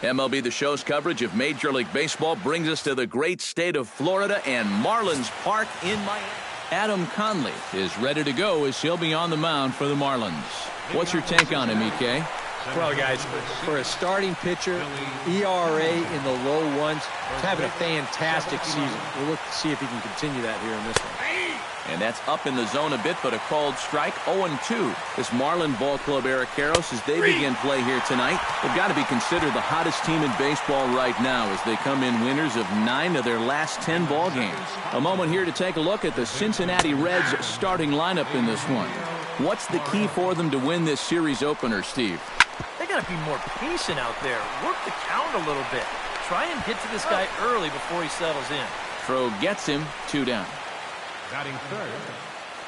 MLB The Show's coverage of Major League Baseball brings us to the great state of Florida and Marlins Park in Miami. Adam Conley is ready to go as he'll be on the mound for the Marlins. What's your take on him, EK? Well, guys, for a starting pitcher, ERA in the low ones, he's having a fantastic season. We'll look to see if he can continue that here in this one. And that's up in the zone a bit, but a called strike, 0-2. This Marlin ball club, Eric Karros, as they begin play here tonight, they've got to be considered the hottest team in baseball right now as they come in winners of 9 of their last 10 ball games. A moment here to take a look at the Cincinnati Reds starting lineup in this one. What's the key for them to win this series opener, Steve? They got to be more patient out there. Work the count a little bit. Try and get to this guy early before he settles in. Throw gets him, 2 down. Batting third,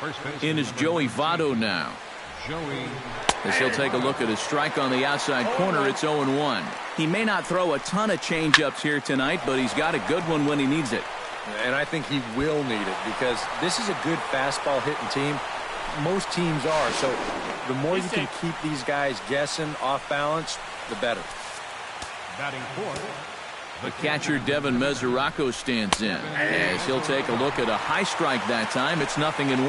first base in is Joey Votto now. As he'll take a look at his strike on the outside corner, it's 0-1. He may not throw a ton of changeups here tonight, but he's got a good one when he needs it. And I think he will need it because this is a good fastball hitting team. Most teams are, so the more you can keep these guys guessing off balance, the better. Batting fourth. The catcher Devin Mesoraco stands in as he'll take a look at a high strike that time. It's 0-1.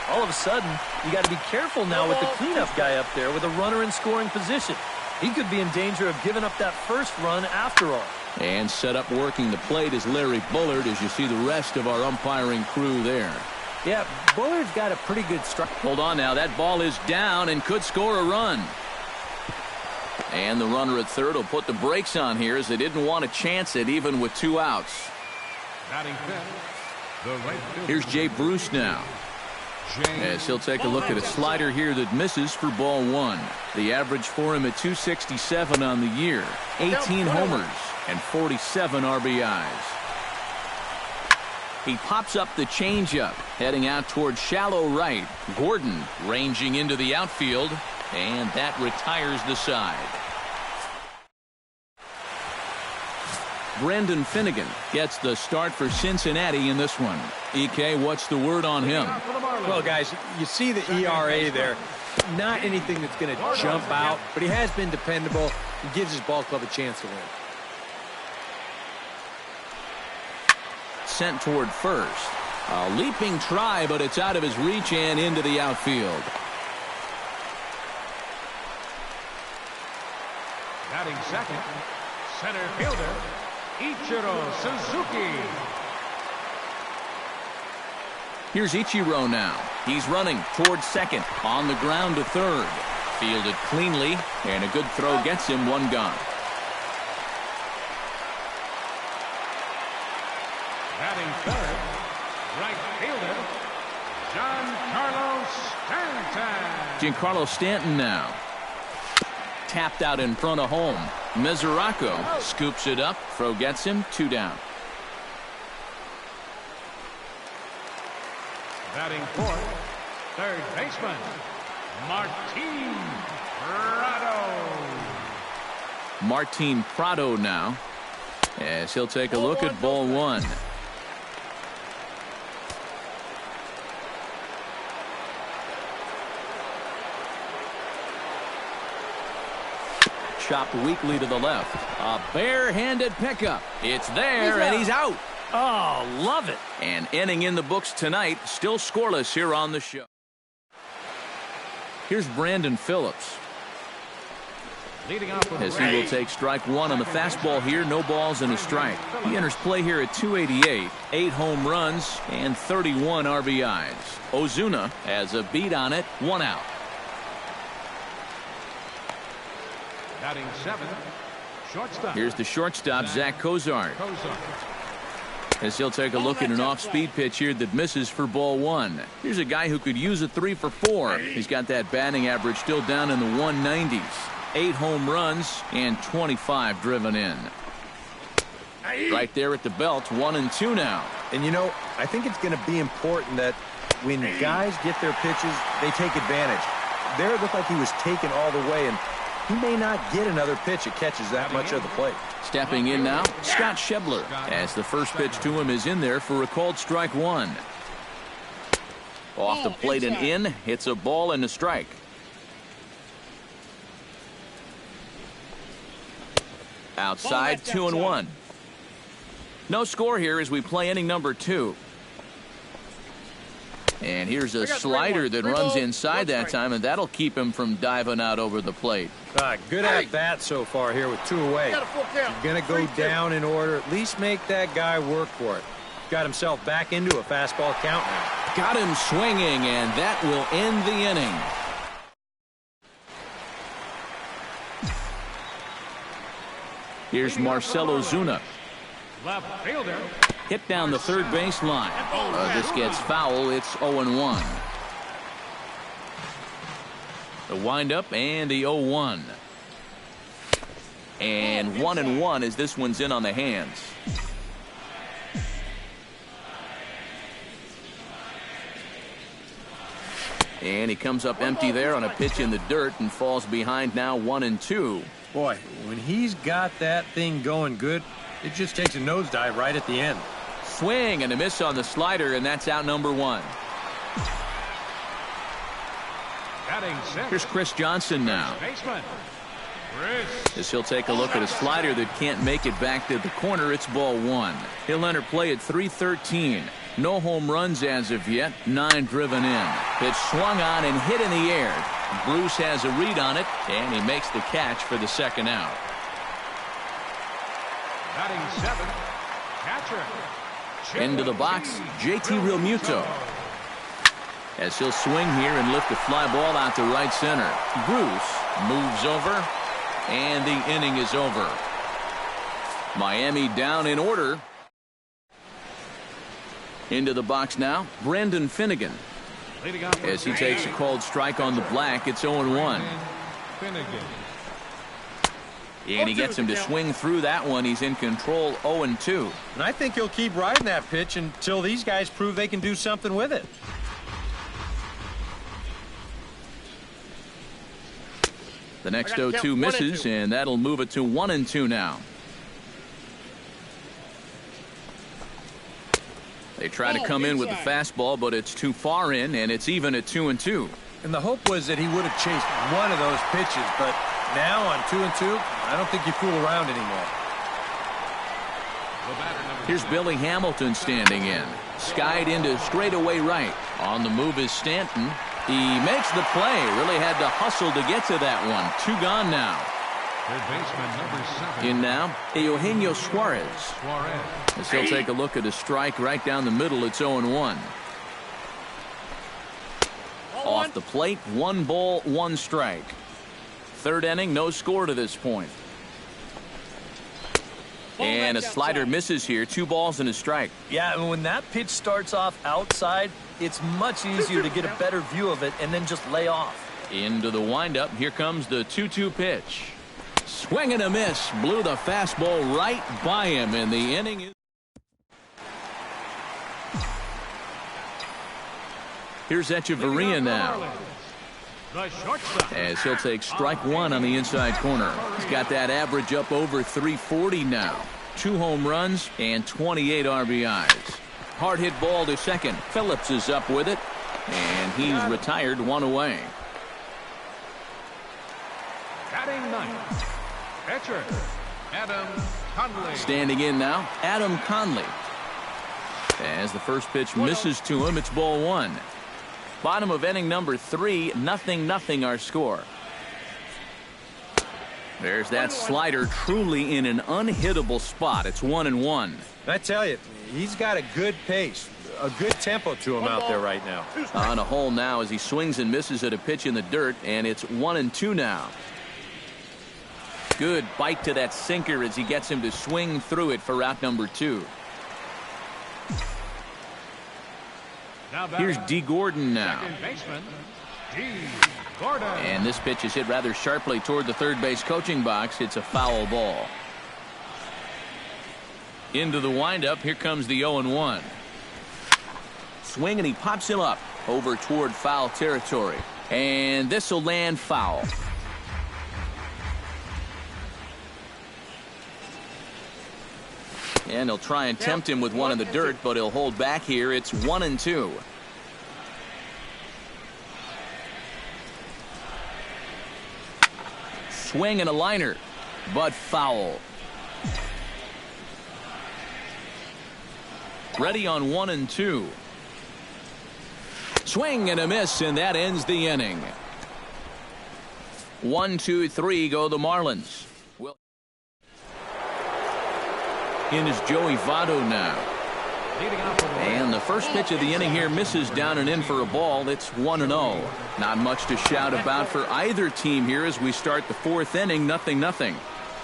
All of a sudden, you got to be careful now with the cleanup guy up there with a runner in scoring position. He could be in danger of giving up that first run after all. And set up working the plate is Larry Bullard as you see the rest of our umpiring crew there. Yeah, Bullard's got a pretty good strike. Hold on now. That ball is down and could score a run. And the runner at third will put the brakes on here as they didn't want to chance it even with 2 outs. Batting fifth, the right fielder. Here's Jay Bruce now. As he'll take a look at a slider here that misses for ball 1. The average for him at 267 on the year. 18 homers and 47 RBIs. He pops up the changeup, heading out toward shallow right. Gordon ranging into the outfield, and that retires the side. Brendan Finnegan gets the start for Cincinnati in this one. EK, what's the word on him? Well, guys, you see the ERA there. Not anything that's going to jump out, but he has been dependable. He gives his ball club a chance to win. Sent toward first. A leaping try, but it's out of his reach and into the outfield. Batting second, center fielder, Ichiro Suzuki. Here's Ichiro now. He's running toward second. On the ground to third. Fielded cleanly, and a good throw gets him 1 gone. Batting third, right fielder, Giancarlo Stanton. Giancarlo Stanton now. Tapped out in front of home. Mesoraco scoops it up. Throw gets him 2 down. Batting fourth, third baseman, Martin Prado. Martin Prado now. As he'll take a look at ball 1. Chopped weakly to the left. A bare-handed pickup. It's there, and he's out. Oh, love it. And inning in the books tonight, still scoreless here on the show. Here's Brandon Phillips. Leading off with As he will take strike 1 on the fastball here, no balls and a strike. He enters play here at 288, 8 home runs, and 31 RBIs. Ozuna has a beat on it, 1 out. batting seventh, shortstop. Here's the shortstop, Zach Cozart. As he'll take a look at an off-speed pitch here that misses for ball 1. Here's a guy who could use a 3 for 4. He's got that batting average still down in the 190s. 8 home runs and 25 driven in. Right there at the belt, 1-2 now. And you know, I think it's going to be important that when guys get their pitches, they take advantage. There it looked like he was taken all the way, and he may not get another pitch that catches that much of the plate. Stepping in now, Scott Schebler, as the first pitch to him is in there for a called strike 1. Off the plate and in, hits a ball and a strike. Outside, 2-1. No score here as we play inning number 2. And here's a slider that runs inside that time, and that'll keep him from diving out over the plate. Good at bat so far here with 2 away. You're going to go down in order. At least make that guy work for it. Got himself back into a fastball count now. Got him swinging, and that will end the inning. Here's Marcell Ozuna. Left fielder. Hit down the third base line. This gets foul. It's 0-1. The windup and the 0-1. And 1-1 as this one's in on the hands. And he comes up empty there on a pitch in the dirt and falls behind now 1-2. Boy, when he's got that thing going good, it just takes a nosedive right at the end. Swing and a miss on the slider, and that's out number 1. Here's Chris Johnson now. As he'll take a look at a slider that can't make it back to the corner. It's ball 1. He'll enter play at .313. No home runs as of yet. 9 driven in. Pitch swung on and hit in the air. Bruce has a read on it, and he makes the catch for the second out. Batting 7, catcher. Into the box, JT Realmuto. As he'll swing here and lift a fly ball out to right center. Bruce moves over, and the inning is over. Miami down in order. Into the box now, Brendan Finnegan. As he takes a called strike on the black, it's 0-1. And he gets him to swing through that one. He's in control, 0-2. And I think he'll keep riding that pitch until these guys prove they can do something with it. The next 0-2 misses, and that'll move it to 1-2 now. They try to come in with the fastball, but it's too far in, and it's even at 2-2. And the hope was that he would have chased one of those pitches, but now on 2-2, I don't think you fool around anymore. Here's Billy Hamilton standing in. Skied into straightaway right. On the move is Stanton. He makes the play. Really had to hustle to get to that one. 2 gone now. Third baseman, number 7. In now, Eugenio Suarez. As he'll take a look at a strike right down the middle. It's 0-1. Off the plate, 1 ball, 1 strike. Third inning, no score to this point. And a slider misses here. 2 balls and a strike. Yeah, and when that pitch starts off outside, it's much easier to get a better view of it and then just lay off. Into the windup. Here comes the 2-2 pitch. Swing and a miss. Blew the fastball right by him, and the inning is... Here's Echeverria now. As he'll take strike 1 on the inside corner. He's got that average up over 340 now. 2 home runs and 28 RBIs. Hard hit ball to second. Phillips is up with it, and he's retired 1 away. Batting 9th, pitcher Adam Conley. Standing in now, Adam Conley. As the first pitch misses to him, it's ball 1. Bottom of inning number 3, 0-0 our score. There's that slider truly in an unhittable spot. It's 1-1. I tell you, he's got a good pace, a good tempo to him out there right now. On a hole now as he swings and misses at a pitch in the dirt, and it's 1-2 now. Good bite to that sinker as he gets him to swing through it for out number 2. Here's D. Gordon now. And this pitch is hit rather sharply toward the third base coaching box. It's a foul ball. Into the windup. Here comes the 0-1. Swing, and he pops him up over toward foul territory. And this will land foul. And he'll try and tempt him with one in the dirt, but he'll hold back here. It's 1-2. Swing and a liner, but foul. Ready on 1-2. Swing and a miss, and that ends the inning. 1-2-3 go the Marlins. Well, in is Joey Votto now. And the first pitch of the inning here misses down and in for a ball. It's 1-0. Not much to shout about for either team here as we start the fourth inning. 0-0.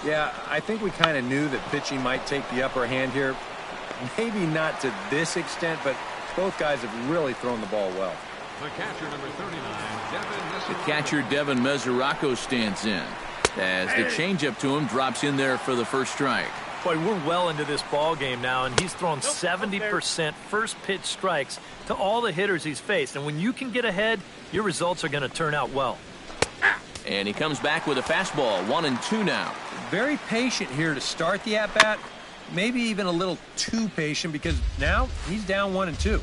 Yeah, I think we kind of knew that pitching might take the upper hand here. Maybe not to this extent, but both guys have really thrown the ball well. The catcher, number 39, Devin. The catcher, Devin Mesoraco, stands in as the changeup to him drops in there for the first strike. Boy, we're well into this ball game now, and he's thrown 70% first pitch strikes to all the hitters he's faced. And when you can get ahead, your results are going to turn out well. And he comes back with a fastball. 1-2 now. Very patient here to start the at-bat. Maybe even a little too patient because now he's down 1-2.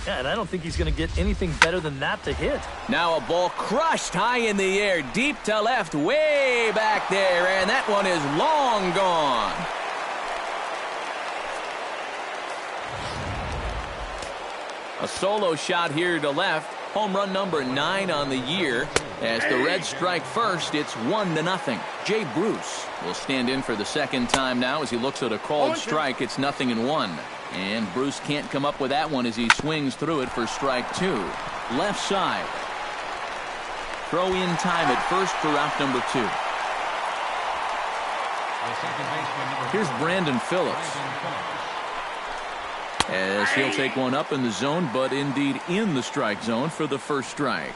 Yeah, and I don't think he's going to get anything better than that to hit. Now a ball crushed high in the air, deep to left, way back there, and that one is long gone. A solo shot here to left. Home run number 9 on the year. As the Reds strike first, it's 1-0. Jay Bruce will stand in for the second time now as he looks at a called strike. It's 0-1. And Bruce can't come up with that one as he swings through it for strike 2. Left side. Throw in time at first for out number 2. Here's Brandon Phillips. As he'll take one up in the zone, but indeed in the strike zone for the first strike.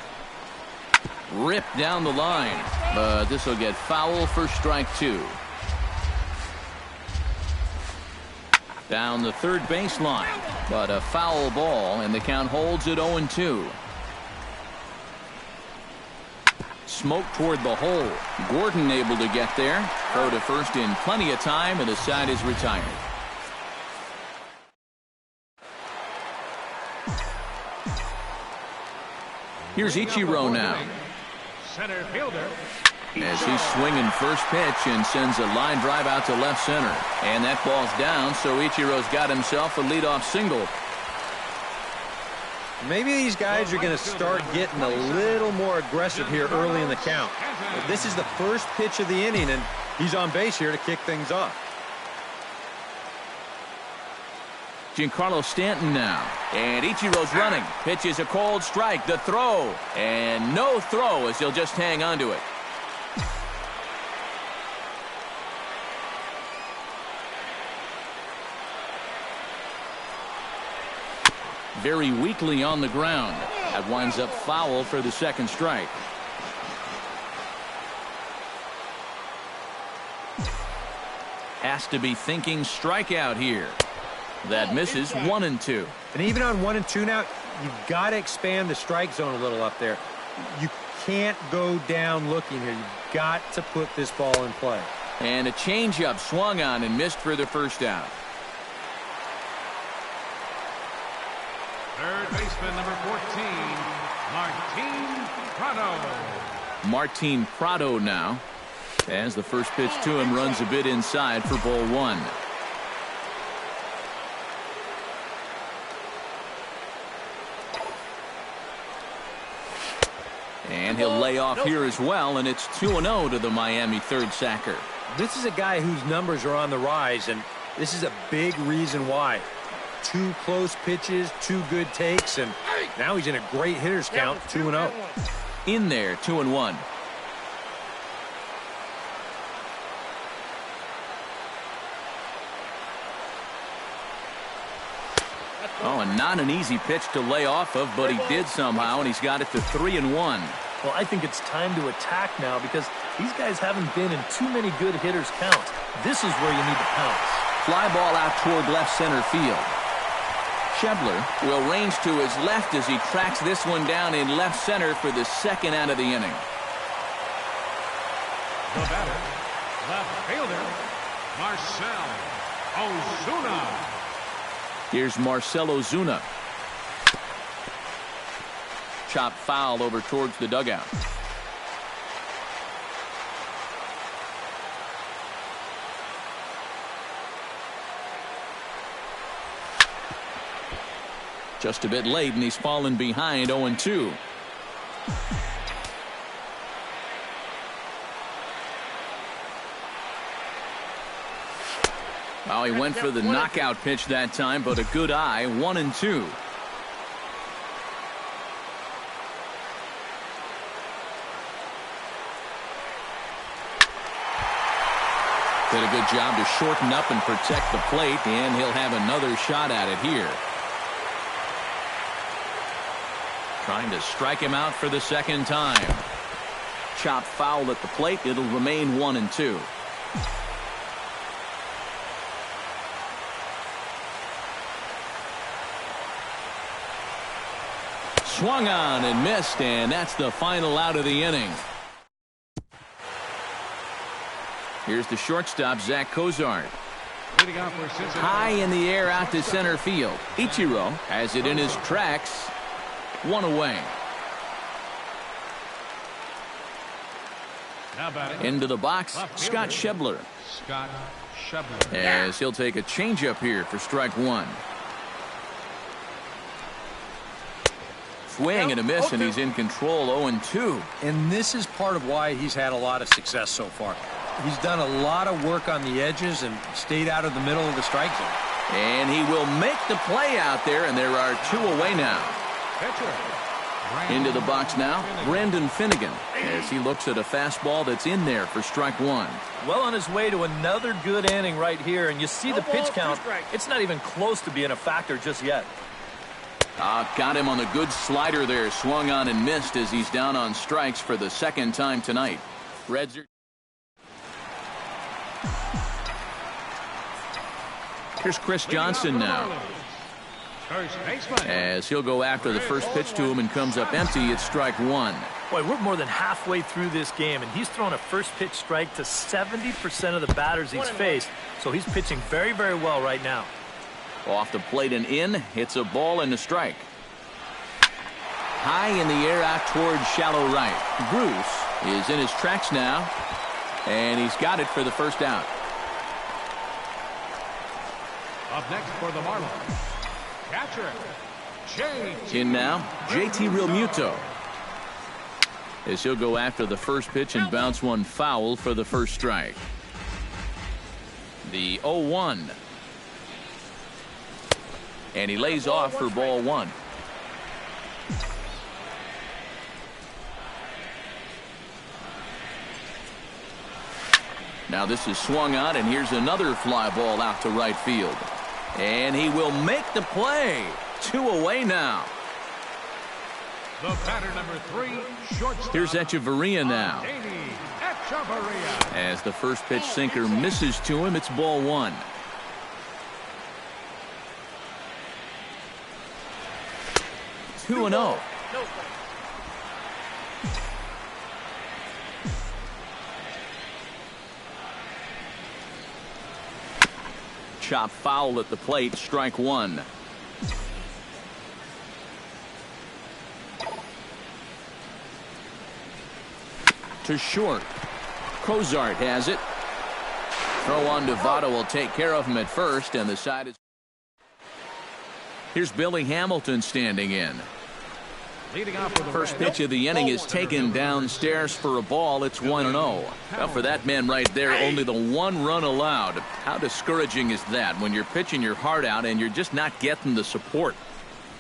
Ripped down the line, but this will get foul for strike 2. Down the third baseline, but a foul ball, and the count holds at 0-2. Smoke toward the hole. Gordon able to get there. Throw to first in plenty of time, and the side is retired. Here's Ichiro now. Center fielder. As he's swinging first pitch and sends a line drive out to left center. And that ball's down, so Ichiro's got himself a leadoff single. Maybe these guys are going to start getting a little more aggressive here early in the count. But this is the first pitch of the inning, and he's on base here to kick things off. Giancarlo Stanton now. And Ichiro's running. Pitches a cold strike. The throw. And no throw as he'll just hang on to it. Very weakly on the ground. That winds up foul for the second strike. Has to be thinking strikeout here. That misses. 1-2. And even on 1-2 now, you've got to expand the strike zone a little up there. You can't go down looking here. You've got to put this ball in play. And a changeup swung on and missed for the first out. Third baseman, number 14, Martin Prado. Martin Prado now. As the first pitch to him runs a bit inside for ball 1. And he'll lay off here as well, and it's 2-0 to the Miami third sacker. This is a guy whose numbers are on the rise, and this is a big reason why. 2 close pitches, 2 good takes, and now he's in a great hitter's count, 2-0. In there, 2-1. Oh, and not an easy pitch to lay off of, but he did somehow, and he's got it to 3-1. Well, I think it's time to attack now because these guys haven't been in too many good hitters' counts. This is where you need to pounce. Fly ball out toward left center field. Schebler will range to his left as he tracks this one down in left center for the second out of the inning. The batter, left fielder, Marcell Ozuna. Here's Marcell Ozuna. Chop foul over towards the dugout. Just a bit late, and he's fallen behind 0-2. Well, he went for the knockout pitch that time, but a good eye, 1-2. Did a good job to shorten up and protect the plate, and he'll have another shot at it here. Trying to strike him out for the second time. Chop foul at the plate. It'll remain 1-2. Swung on and missed, and that's the final out of the inning. Here's the shortstop, Zach Cozart. High in the air out to center field. Ichiro has it in his tracks. One away. Into the box, Scott Schebler. As he'll take a changeup here for strike one. Swing and a miss, and he's in control, 0-2. And this is part of why he's had a lot of success so far. He's done a lot of work on the edges and stayed out of the middle of the strike zone. And he will make the play out there, and there are two away now. Into the box now, Brendan Finnegan, as he looks at a fastball that's in there for strike one. Well on his way to another good inning right here, and you see the pitch count. It's not even close to being a factor just yet. Got him on the good slider there. Swung on and missed as he's down on strikes for the second time tonight. Reds are... Here's Chris Johnson now. As he'll go after the first pitch to him and comes up empty, it's strike one. Boy, we're more than halfway through this game, and he's thrown a first pitch strike to 70% of the batters he's faced, so he's pitching very, very well right now. Off the plate and in, hits a ball and a strike. High in the air out towards shallow right. Bruce is in his tracks now, and he's got it for the first out. Up next for the Marlins, catcher, in now, JT Realmuto. As he'll go after the first pitch and bounce one foul for the first strike. The 0-1. And he lays off for ball one. Now this is swung on, and here's another fly ball out to right field. And he will make the play. Two away now. the batter number 3, shortstop. Here's Echeverria now. Echeverria. As the first pitch sinker misses to him, it's ball one. Two and 0. Chop foul at the plate, strike one. To short. Cozart has it. Throw on Devato will take care of him at first, and the side is. Here's Billy Hamilton standing in. First pitch of the inning is taken downstairs for a ball. It's 1-0. Well, for that man right there, only the one run allowed. How discouraging is that when you're pitching your heart out and you're just not getting the support?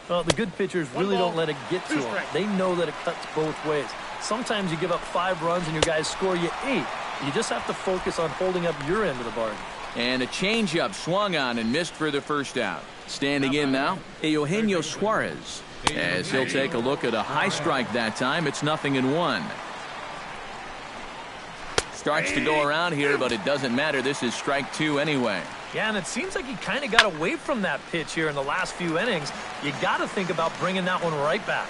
Well, the good pitchers really don't let it get to them. They know that it cuts both ways. Sometimes you give up 5 runs and your guys score you 8. You just have to focus on holding up your end of the bargain. And a changeup swung on and missed for the first out. Standing in now, Eugenio Suarez. As he'll take a look at a high strike that time, it's 0-1. Starts to go around here, but it doesn't matter. This is strike 2 anyway. Yeah, and it seems like he kind of got away from that pitch here in the last few innings. You got to think about bringing that one right back.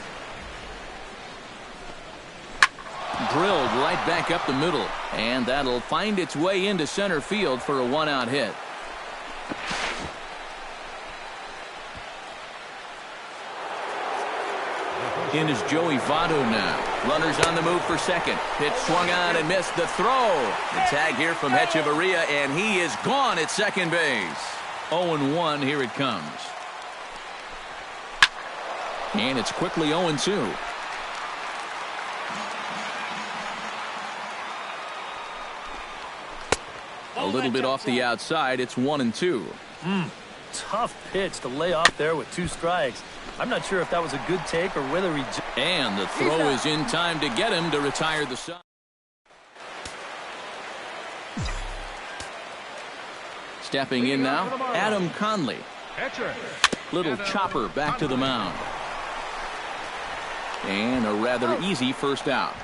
Drilled right back up the middle, and that'll find its way into center field for a 1-out hit. In is Joey Votto now. Runners on the move for second. Pitch swung on and missed. The throw. The tag here from Echeverria, and he is gone at second base. 0-1, here it comes. And it's quickly 0-2. A little bit off the outside. It's 1-2. Tough pitch to lay off there with 2 strikes. I'm not sure if that was a good take or whether he... And the throw is in time to get him to retire the side. Stepping in now, Adam Conley. Little chopper back to the mound. And a rather easy first out.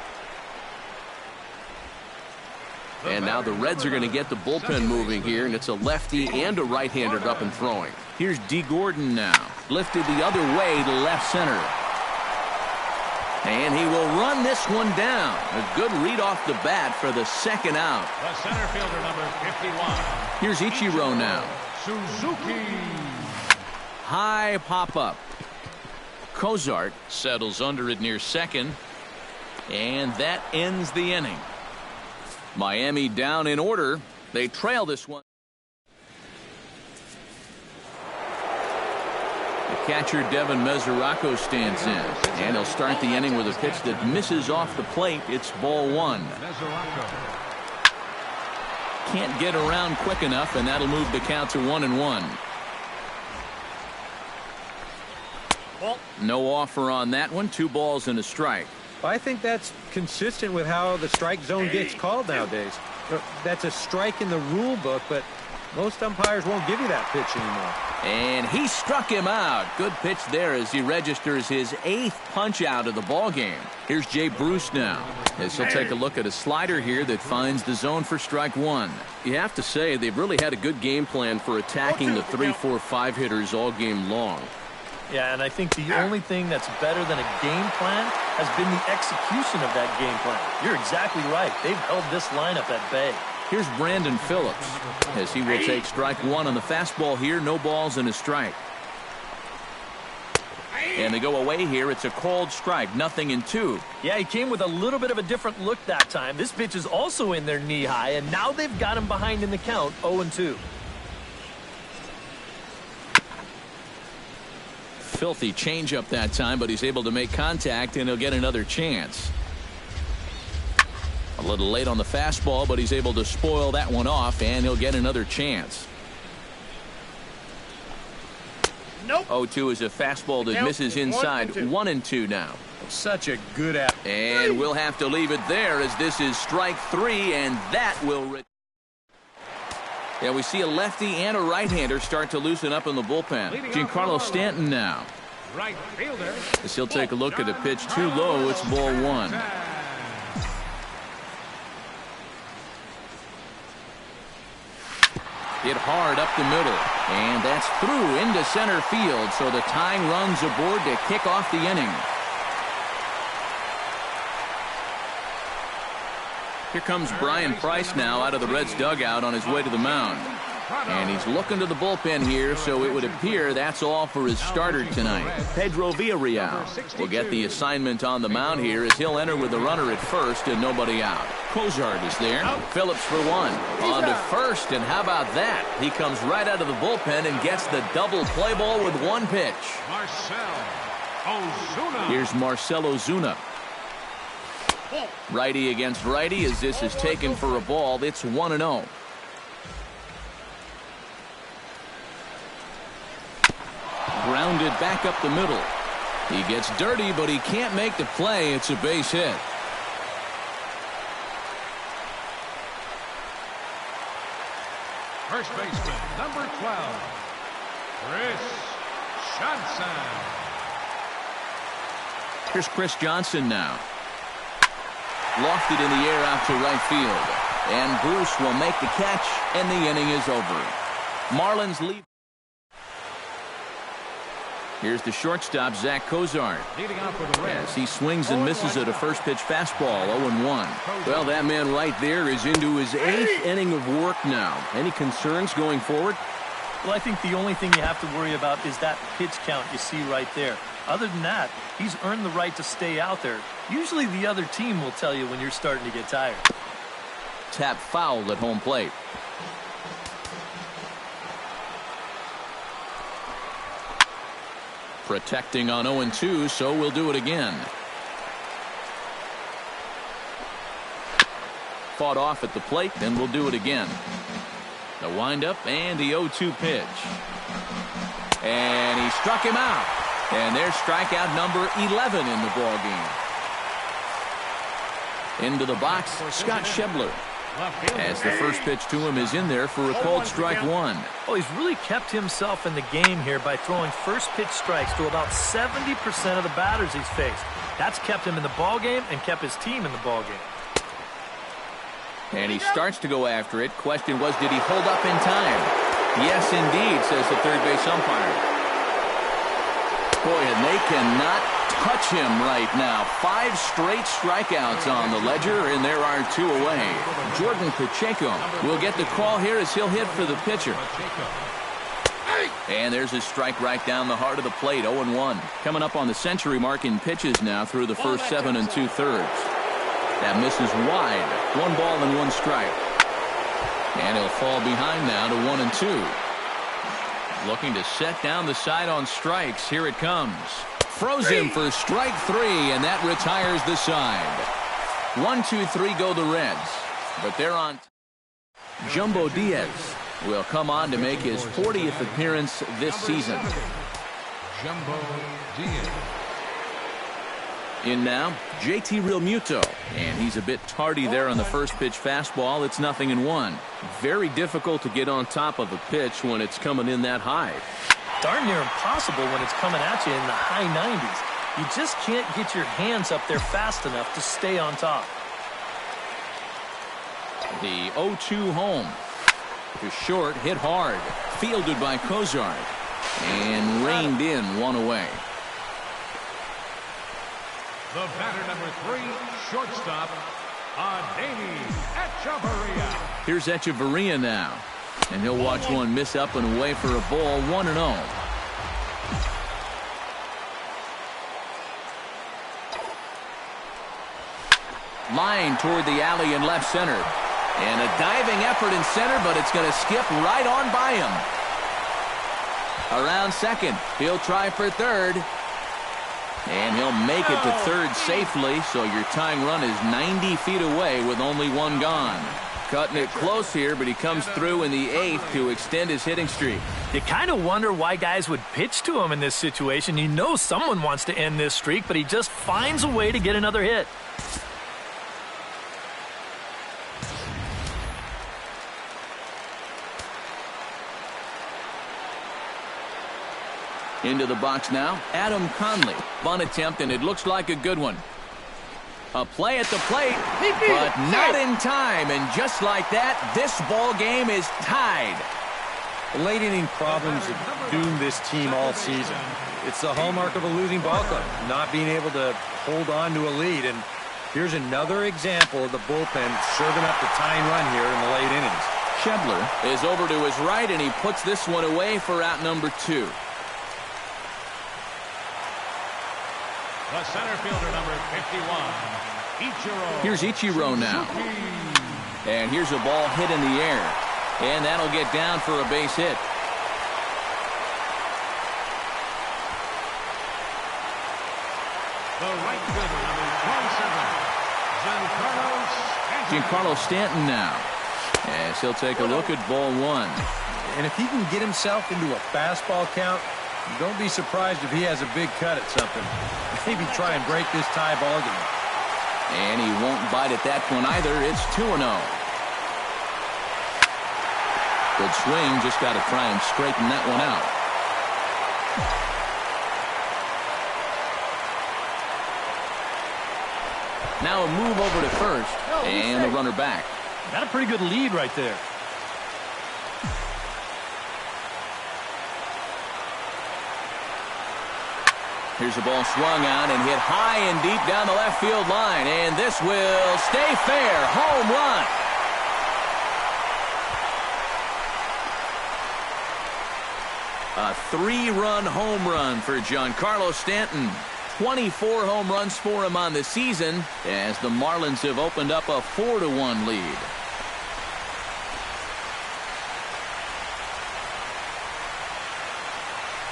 And now the Reds are going to get the bullpen moving here, and it's a lefty and a right-hander up and throwing. Here's D. Gordon now. Lifted the other way to left center. And he will run this one down. A good read off the bat for the second out. The center fielder, number 51. Here's Ichiro now. Suzuki. High pop-up. Cozart settles under it near second. And that ends the inning. Miami down in order. They trail this one. The catcher Devin Mesoraco stands in, and he'll start the inning with a pitch that misses off the plate. It's ball 1. Can't get around quick enough, and that'll move the count to 1-1. No offer on that one. 2 balls and a strike. I think that's consistent with how the strike zone gets called nowadays. That's a strike in the rule book, but most umpires won't give you that pitch anymore. And he struck him out. Good pitch there as he registers his 8th punch out of the ball game. Here's Jay Bruce now, as he'll take a look at a slider here that finds the zone for strike 1. You have to say they've really had a good game plan for attacking the 3, 4, 5 hitters all game long. Yeah, and I think the only thing that's better than a game plan has been the execution of that game plan. You're exactly right. They've held this lineup at bay. Here's Brandon Phillips, as he will take strike 1 on the fastball here. No balls and a strike. And they go away here. It's a called strike. 0-2. Yeah, he came with a little bit of a different look that time. This pitch is also in their knee high, and now they've got him behind in the count. 0-2. Filthy changeup that time, but he's able to make contact, and he'll get another chance. A little late on the fastball, but he's able to spoil that one off, and he'll get another chance. Nope. 0-2 is a fastball that misses inside. 1-2 now. Such a good at. And we'll have to leave it there, as this is strike 3, and that will... Yeah, we see a lefty and a right-hander start to loosen up in the bullpen. Giancarlo Stanton now. Right fielder. As he'll take a look at a pitch too low. It's ball 1. Hit hard up the middle. And that's through into center field. So the tying run's aboard to kick off the inning. Here comes Brian Price now out of the Reds dugout on his way to the mound. And he's looking to the bullpen here, so it would appear that's all for his starter tonight. Pedro Villarreal will get the assignment on the mound here, as he'll enter with the runner at first and nobody out. Cozart is there. Phillips for 1. On to first, and how about that? He comes right out of the bullpen and gets the double play ball with 1 pitch. Here's Marcell Ozuna. Righty against righty, as this is taken for a ball. It's 1-0. Grounded back up the middle. He gets dirty, but he can't make the play. It's a base hit. First baseman, number 12, Chris Johnson. Here's Chris Johnson now. Lofted in the air out to right field. And Bruce will make the catch, and the inning is over. Marlins lead. Here's the shortstop, Zach Cozart. Leading off for the Reds. As he swings and misses at a first pitch fastball, 0-1. Well, that man right there is into his 8th inning of work now. Any concerns going forward? Well, I think the only thing you have to worry about is that pitch count you see right there. Other than that, he's earned the right to stay out there. Usually the other team will tell you when you're starting to get tired. Tap fouled at home plate. Protecting on 0-2, so we'll do it again. Fought off at the plate, then we'll do it again. The windup and the 0-2 pitch. And he struck him out. And there's strikeout number 11 in the ball game. Into the box, Scott Schebler. As the first pitch to him is in there for a called strike one. Oh, he's really kept himself in the game here by throwing first pitch strikes to about 70% of the batters he's faced. That's kept him in the ball game and kept his team in the ball game. And he starts to go after it. Question was, did he hold up in time? Yes, indeed, says the third base umpire. Boy, and they cannot touch him right now. 5 straight strikeouts on the ledger, and there are 2 away. Jordan Pacheco will get the call here as he'll hit for the pitcher. And there's a strike right down the heart of the plate, 0-1. Coming up on the century mark in pitches now through the first 7 2/3. That misses wide. 1 ball and 1 strike. And he'll fall behind now to 1-2. Looking to set down the side on strikes. Here it comes. Throws him for strike 3, and that retires the side. 1-2-3 go the Reds. But they're on. Jumbo Diaz will come on to make his 40th appearance this season. Jumbo Diaz. In now, JT Realmuto, and he's a bit tardy there on the first pitch fastball. It's 0-1. Very difficult to get on top of a pitch when it's coming in that high. Darn near impossible when it's coming at you in the high 90s. You just can't get your hands up there fast enough to stay on top. The 0-2 home. To short, hit hard. Fielded by Cozart. And reined in 1 away. The batter number 3, shortstop, Adeiny Echeverria. Here's Echeverria now. And he'll watch one miss up and away for a ball, 1-0. Line toward the alley in left center. And a diving effort in center, but it's going to skip right on by him. Around second. He'll try for third. And he'll make it to third safely, so your tying run is 90 feet away with only 1 gone. Cutting it close here, but he comes through in the 8th to extend his hitting streak. You kind of wonder why guys would pitch to him in this situation. You know someone wants to end this streak, but he just finds a way to get another hit. Into the box now, Adam Conley. Bunt attempt, and it looks like a good one. A play at the plate, but not in time. And just like that, this ball game is tied. Late inning problems have doomed this team all season. It's the hallmark of a losing ball club, not being able to hold on to a lead. And here's another example of the bullpen serving up the tying run here in the late innings. Schebler is over to his right, and he puts this one away for out number 2. The center fielder, number 51, Ichiro. Here's Ichiro now. And here's a ball hit in the air. And that'll get down for a base hit. The right fielder, number 27, Giancarlo Stanton now. As he'll take a look at ball 1. And if he can get himself into a fastball count, don't be surprised if he has a big cut at something. Maybe try and break this tie ball game. And he won't bite at that one either. It's 2-0. Good swing. Just got to try and straighten that one out. Now a move over to first. And the runner back. Got a pretty good lead right there. Here's a ball swung on and hit high and deep down the left field line. And this will stay fair. Home run. A 3-run home run for Giancarlo Stanton. 24 home runs for him on the season as the Marlins have opened up a 4-1 lead.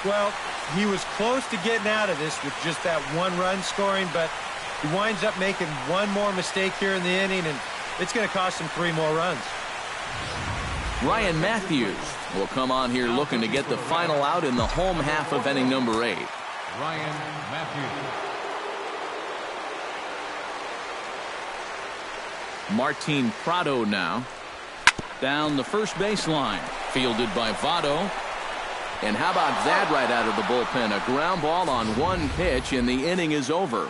Well, he was close to getting out of this with just that one run scoring, but he winds up making one more mistake here in the inning, and it's going to cost him 3 more runs. Ryan Matthews will come on here looking to get the final out in the home half of inning number 8. Ryan Matthews. Martin Prado now down the first baseline, fielded by Votto. And how about that right out of the bullpen? A ground ball on one pitch, and the inning is over.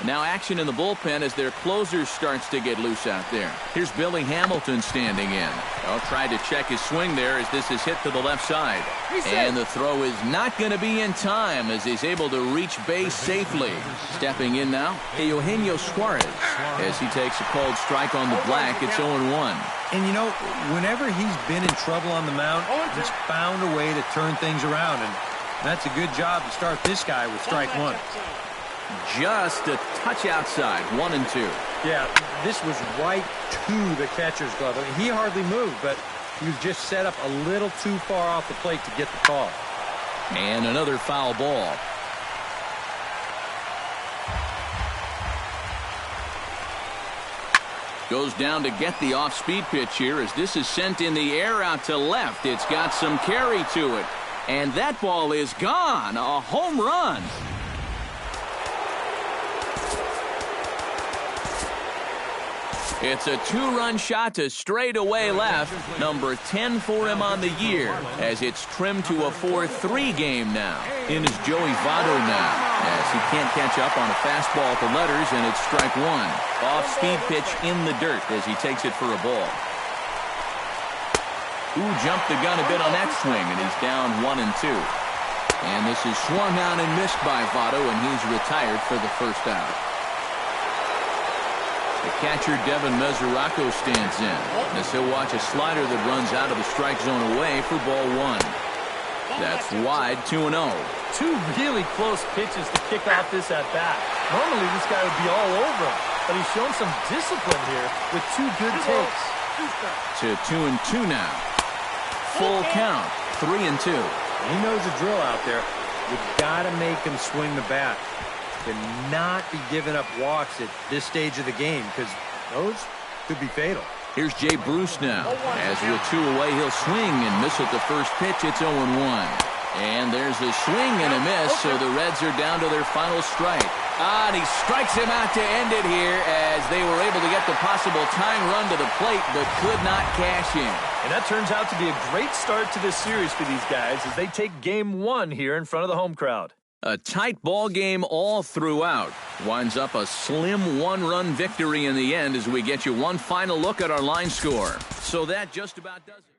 Now action in the bullpen as their closer starts to get loose out there. Here's Billy Hamilton standing in. Well, tried to check his swing there as this is hit to the left side. And the throw is not going to be in time as he's able to reach base safely. Stepping in now, Eugenio Suarez as he takes a called strike on the black. It's 0-1. And, you know, whenever he's been in trouble on the mound, he's found a way to turn things around. And that's a good job to start this guy with strike 1. Just a touch outside, 1-2. Yeah, this was right to the catcher's glove. I mean, he hardly moved, but he was just set up a little too far off the plate to get the call. And another foul ball. Goes down to get the off-speed pitch here as this is sent in the air out to left. It's got some carry to it. And that ball is gone. A home run. It's a 2-run shot to straightaway left. Number 10 for him on the year as it's trimmed to a 4-3 game now. In is Joey Votto now as he can't catch up on a fastball at the letters, and it's strike 1. Off-speed pitch in the dirt as he takes it for a ball. Ooh, jumped the gun a bit on that swing, and he's down 1-2. And this is swung on and missed by Votto, and he's retired for the first out. The catcher, Devin Mesoraco, stands in as he'll watch a slider that runs out of the strike zone away for ball 1. That's wide, 2-0. 2 really close pitches to kick off this at-bat. Normally, this guy would be all over him, but he's shown some discipline here with 2 good takes. To 2-2 now. Full count, 3-2. He knows the drill out there. You've got to make him swing the bat. And not be giving up walks at this stage of the game, because those could be fatal. Here's Jay Bruce now. As with 2 away, he'll swing and miss at the first pitch. It's 0-1. And there's a swing and a miss, so the Reds are down to their final strike. And he strikes him out to end it here as they were able to get the possible tying run to the plate, but could not cash in. And that turns out to be a great start to this series for these guys as they take game 1 here in front of the home crowd. A tight ball game all throughout. Winds up a slim 1-run victory in the end as we get you one final look at our line score. So that just about does it.